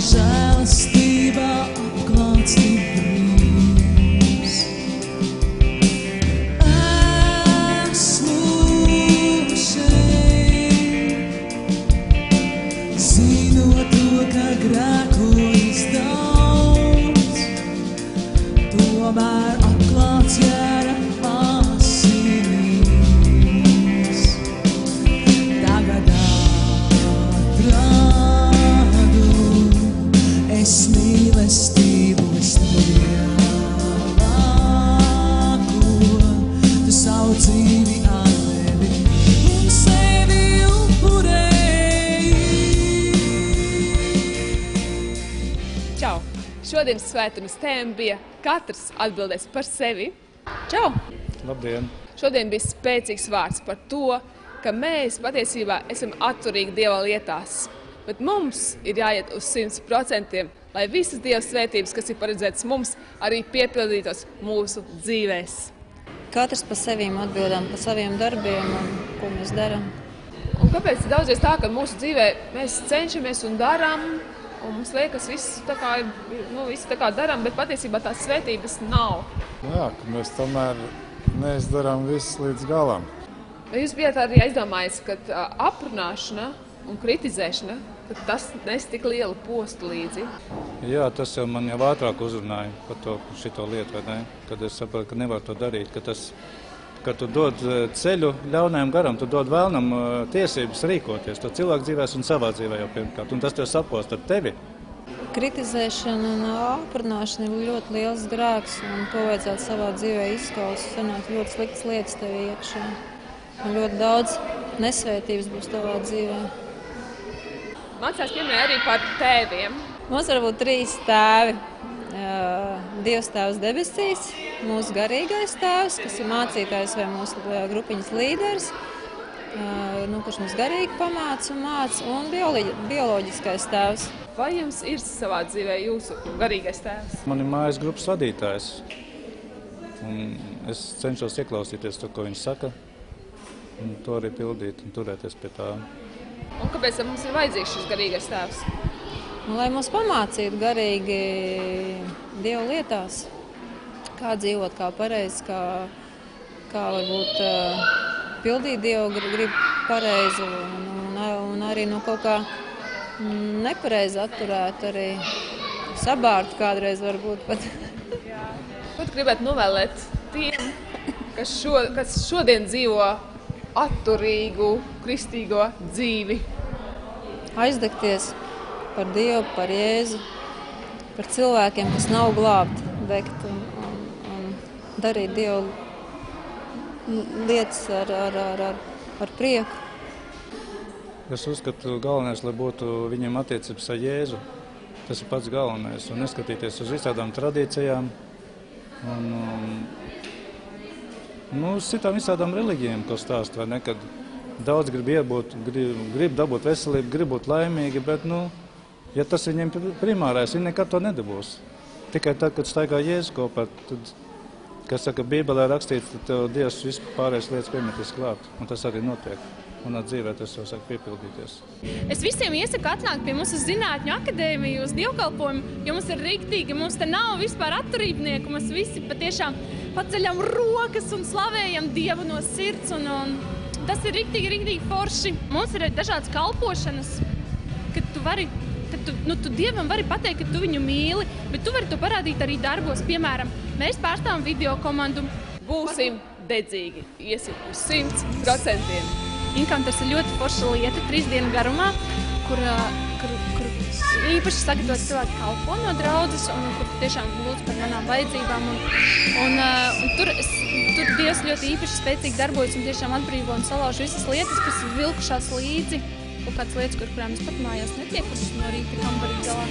Žēlastībā apklāts tu brīvs. Esmu šeit, zinot to, ka grēkojas daudz, tomēr apklāts Jēra asinīs. Tagad atradu es mīlestību vislielāko, tu savu dzīvi atdevi un sevi upurēji. Čau! Šodienas svētdienas tēma bija katrs atbildēs par sevi. Čau! Labdien! Šodien bija spēcīgs vārds par to, ka mēs patiesībā esam atturīgi Dieva lietās. Bet mums ir jāiet uz 100%, lai visas Dieva svētības, kas ir paredzētas mums, arī piepildītos mūsu dzīvēs. Katrs pa sevīm atbildām, pa saviem darbiem un ko mēs darām. Un kāpēc daudzreiz tā, ka mūsu dzīvē mēs cenšamies un darām, un mums liekas, viss tā kā darām, bet patiesībā tās svētības nav. Jā, ka mēs tomēr neizdarām viss līdz galam. Vai jūs bijāt arī aizdomājies, ka aprunāšana un kritizēšana, tad tas nes tik lielu postu līdzi? Jā, tas jau man jau ātrāk uzrunāja par šito lietu, vai ne? Kad es sapratu, ka nevar to darīt, ka tu dod ceļu ļaunajam garam, tu dod vēlnam tiesības rīkoties, to cilvēku dzīvēs un savā dzīvē jau pirmkārt, un tas tev sapost ar tevi. Kritizēšana un aprunāšana ir ļoti liels grēks, un to vajadzētu savā dzīvē izskaust, sanāk ļoti sliktas lietas tev iekšā. Un ļoti daudz nesvētības būs tavā dzīvē. Mācās pieminēja arī par tēviem. Mums var būt 3 tēvi. Dievs tēvs debesīs, mūsu garīgais tēvs, kas ir mācītājs vai mūsu grupiņas līderis, kurš mums garīgi pamāca un māca, un bioloģiskais tēvs. Vai jums ir savā dzīvē jūsu garīgais tēvs? Man ir mājas grupas vadītājs, un es cenšos ieklausīties to, ko viņš saka, un to arī pildīt un turēties pie tā. Un kāpēc mums ir vajadzīgs šis garīgais tēvs? Lai mūs pamācītu garīgi Dieva lietās, kā dzīvot, kā pareizi, kā varbūt pildīt Dieva gribu pareizi un arī no kaut kā nepareizi atturēt, arī sabārt kādreiz varbūt pat. Ko tu gribētu novēlēt tiem, kas šodien dzīvo atturīgu, kristīgo dzīvi? Aizdegties par Dievu, par Jēzu, par cilvēkiem, kas nav glābti, degt un darīt Dievu lietas ar prieku. Es uzskatu, galvenais, lai būtu viņiem attiecības ar Jēzu. Tas ir pats galvenais. Un neskatīties uz visādām tradīcijām un uz citām visādām reliģijām, ko stāst, vai ne, kad daudz grib dabūt veselību, grib būt laimīgi, bet, ja tas viņiem primārais, viņi nekad to nedabūs. Tikai tad, kad staigā Jēzu kopā, tad, kas saka, Bībelē rakstīts, tad tev Dievs visu pārējais lietas piemetīs klāt, un tas arī notiek. Un dzīvē tas jau sāk piepildīties. Es visiem iesaku atnākt pie mums uz Zinātņu akadēmiju, uz dievkalpojumu, jo mums ir riktīgi, mums te nav vispār atturībnieku, mēs visi patiešām paceļam rokas un slavējam Dievu no sirds, un tas ir riktīgi forši. Mums ir dažādas kalpošanas, kad tu Dievam vari pateikt, ka tu viņu mīli, bet tu vari to parādīt arī darbos. Piemēram, mēs pārstāvam video komandu. Būsim dedzīgi, iesim uz 100%. Inkanters ir ļoti forša lieta, 3 dienu garumā, kur īpaši sagatavot cilvēku kalpo no draudzes, un kur tiešām lūdz par manām vajadzībām. Tur Dievs ļoti īpaši spēcīgi darbojas un tiešām atbrīvo un salauž visas lietas, kas ir vilkušās līdzi. Kaut kādas lietas, kurām es pat mājās netiekušas no rīta kambarī galā.